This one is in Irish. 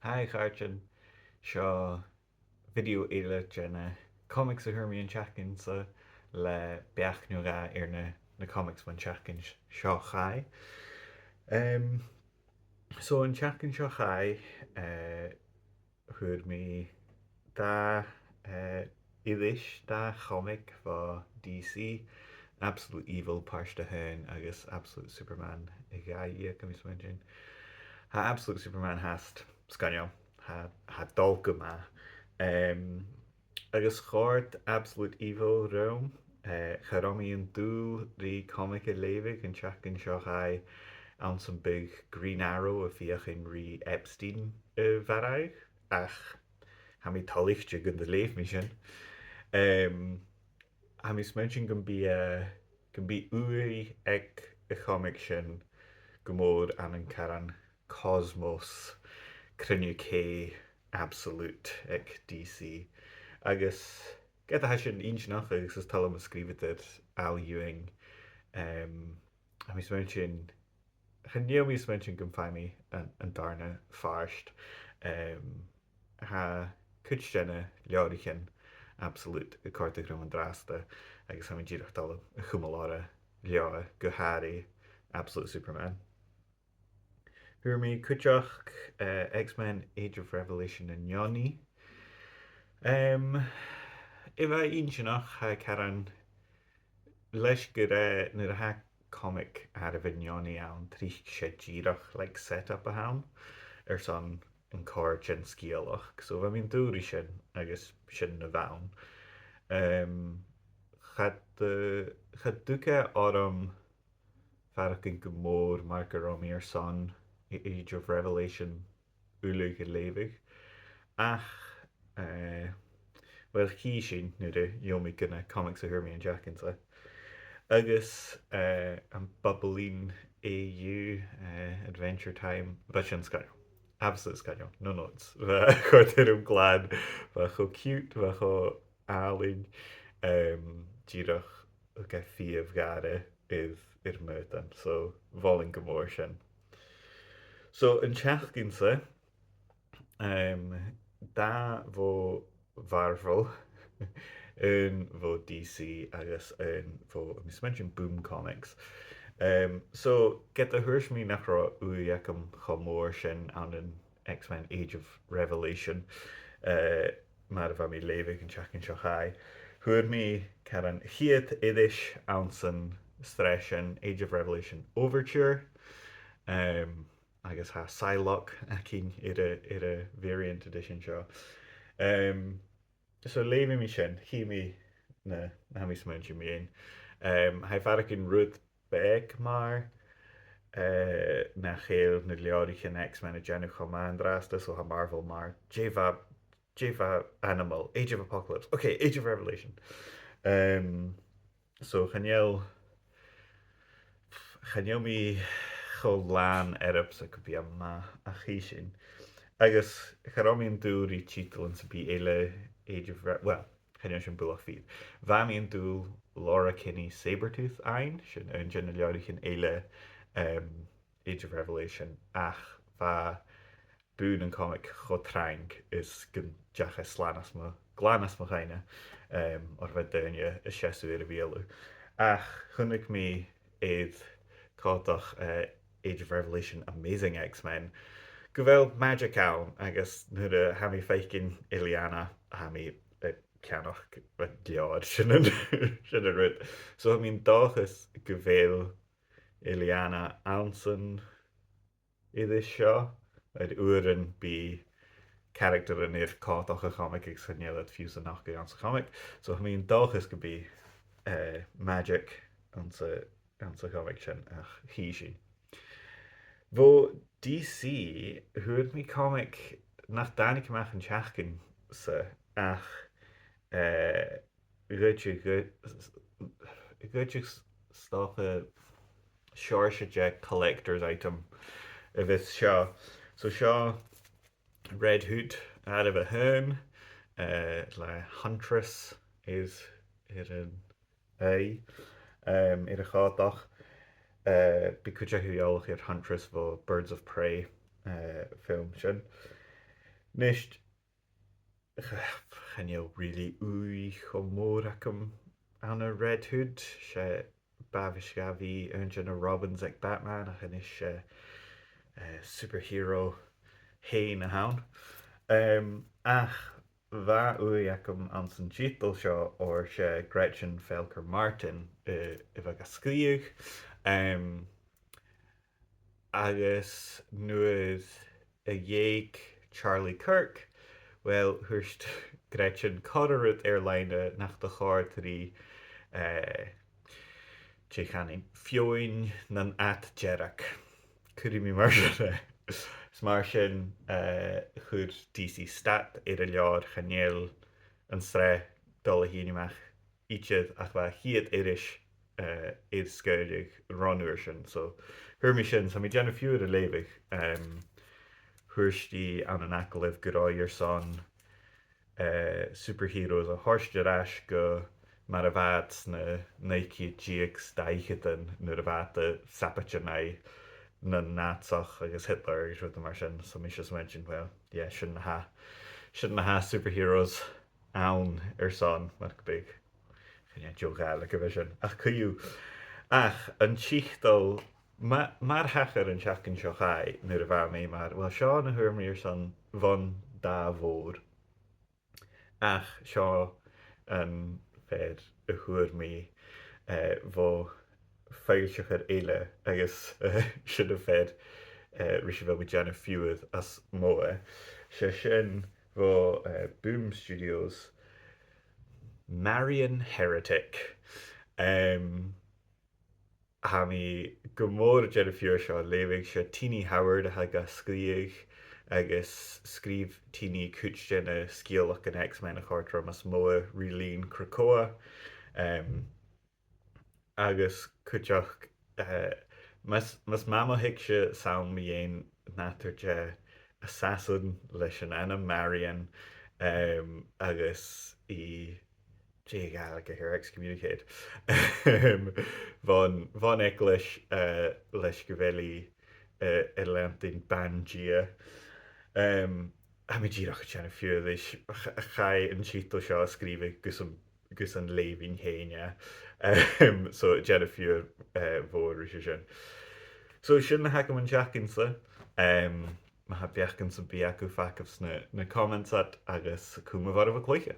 Hi Garchin seo video Eile gena comics a thuirmíonn teachtainsa le beachnúga ar na comics man teachtain seo chaidh. Um, so an teachtain seo chaidh thuair mí dá ilis dá comic fá DC, Absolute Evil páiste hain agus Absolute Superman I gcaiigh go mis sin. Ha Absolute Superman hast scanneom ha dul go ma. Um, agus chóirt Absolute Evil rom charáíon dú rí comic a lévig an teachcin seo cha an some big Green Arrow a bhíoch in rí Epstein bharaigh ach ha mi talíchte gon de léh mi sin. Ha mi smensin gon bí uí ag a comic sin gomór an caran Cosmos crunne cé absolút ag DC. Agus get a sin ins nach agus is tal am skrifit Al Ewing a mis sin chneo mis sin gom feimi an darna farst ha kutstenne leorichen absolút a kartegrum an draste agus ha ddíach tal a chumaláre le go Harry absolute Superman. Huair mí cuiteach X-Men Age of Revelation in Johnny. I bheith insinach ha caran leis go na a ha comic ar a bhí Johnny an trí sé ddíach le setup a ham ar san an cóir sin scíalach, so bheit mín dúí sin agus sin na bhain. Cha ducha ám farcin go mór mar go romí ar san Age of Revelation ulig go lévig ach well hí sin nu de jomi gonne comics a thuirmí an Jackinsa. Agus an Bubbleín AU Adventure Time be sin scail. Absolute scail, no notes. chuirtum glad cho cute cho álin díirech ge fiamh gare is ir mutan, so bháling gomór sin. So an teachcinsa dá bhó Marvel an bhó DC agus an bhó mis mention Boom Comics. So get a thuirs mí nach ra uacham chomór sin an X-Men Age of Revelation mar a bheit mí lévig an teachcin seo chaidh. Thuair mí car an chiad idir an san streisin Age of Revelation Overture. Agus ha sealladh a cin ar a variant edition seo. So léimi mi sin chiimi na mi smun méin. Ha farcin rud beag mar na chéal na leorichin X-Men a gennne chomán drasta so ha Marvel mar Java Animal, Age of Apocalypse. Okay, Age of Revelation. So chanel mi cho lán erb sa go bí ma a chi sin. Agus charáíon dúr í títaln sa bí Eile Age of well, chan sin buach feed. Bhaíon dúil Laura Kinney Sabertooth ein sin an gin leirichin Eile Age of Revelation ach bha bún an comic chotraing is gon deacha slánas ma glánas mo chaine or bheith daine is séú ar a bhéú. Ach chunnig mí éiad cátach Age of Revelation Amazing X-Men. Go bhfuil magic ann agus nu a ha mí féicin Iliana ha mí ceannach deáid sin sin a rud. So mín dáchas go bhfuil Iliana ansan idir seo id uan bí character in ir cátach a comic ag sannéad fiús an nach go an sa comic. So mín dáchas go bí magic an sa comic sin ach hí sin. Bó DC thuair mí comic nach danig amach an teachcin sa ach goide stácha seirseide collector's item a bheith seo. So seo Red Hood out of a hun le Huntress is ar an ar a chátach. Bí chuide chuáach ar Huntress bh Birds of Prey film sin. Nicht channeol ri ui chomór acham anna Red Hood sé bavis gavi Angela Robbins ag Batman a chan is superhero hain a hound. Ach bha ui acham an san títal seo or sé Gretchen Felker Martin I bheith a scríoch um, agus nuair a dhéag Charlie Kirk. Well, thuirst Gretchen Codderut airline nach de cháirtarí chanin fioin nan at Jerak. Curí mí mar sin. Is mar sin chud DC stat ar a leor chanéal an sre dul a híineach iad ach bheit chiad iris iad scoideigh ranúir sin. So thuirmi sin sa mí déanana fiúr a lévih thuirstí an an acolibh goráir san superheroes a thuirstearás go mar a bheit na Nike GX daichetan nuair a bheit a sapatena na nátsach agus Hitler agus ruta mar sin, so mí just mention well, yeah, shouldn't have superheroes ann ar san mar go big jogáil go bheit sin ach chuú ach an tíchtdal mar hechar an teachcinn seo chaid nuair a bheit mé mar well seo na thuirmaí ar san bhan dá bhór ach seo an féad a chuair mí bó féilseach ar Eile agus sin a féad ri sé bheith go déanana fiúad as móa sé sin bó Boom Studios Marian Heretic ha mí go mór déanana fiúr seo léigh se Teenie Howard a ha go scríoch agus scríb tíní cúteanna scíalach an X-Men a chuirtar mas móa rilín Krakoa agus chuteach mas mama hiic se saom mi dhéon nátarte assassin leis an anna Marian agus I gáil go hir excommunicate Bhán ag leis go bhfuilí i leantain bandia ha mé ddíach tena fiú leis a chaid an títal seo scríbh gus an léhín héine so déanana fiú bhór sin. So sin na hacha an teachcinsa má ha beachcin sa bí acu facah na commentsat agus cuma bhar a bh Cluiche.